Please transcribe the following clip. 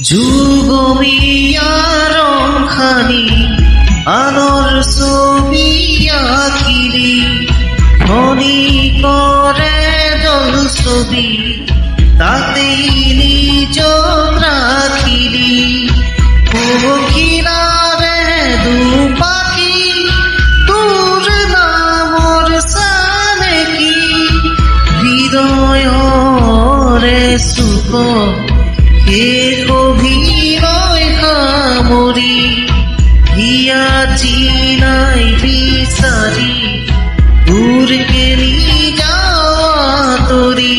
যুগমিয়া রংখানি আলোর ছবি আঁকিলি ধনী করে জল ছবি তাতেই নিজ রাখিলি কিনারে দু পাখি তোর নামর সানে কি হৃদয় রে সুখ কে অভিনয় কামরি হিয়া চিনাই বিচারি দূর কে নি যাওয়া তরি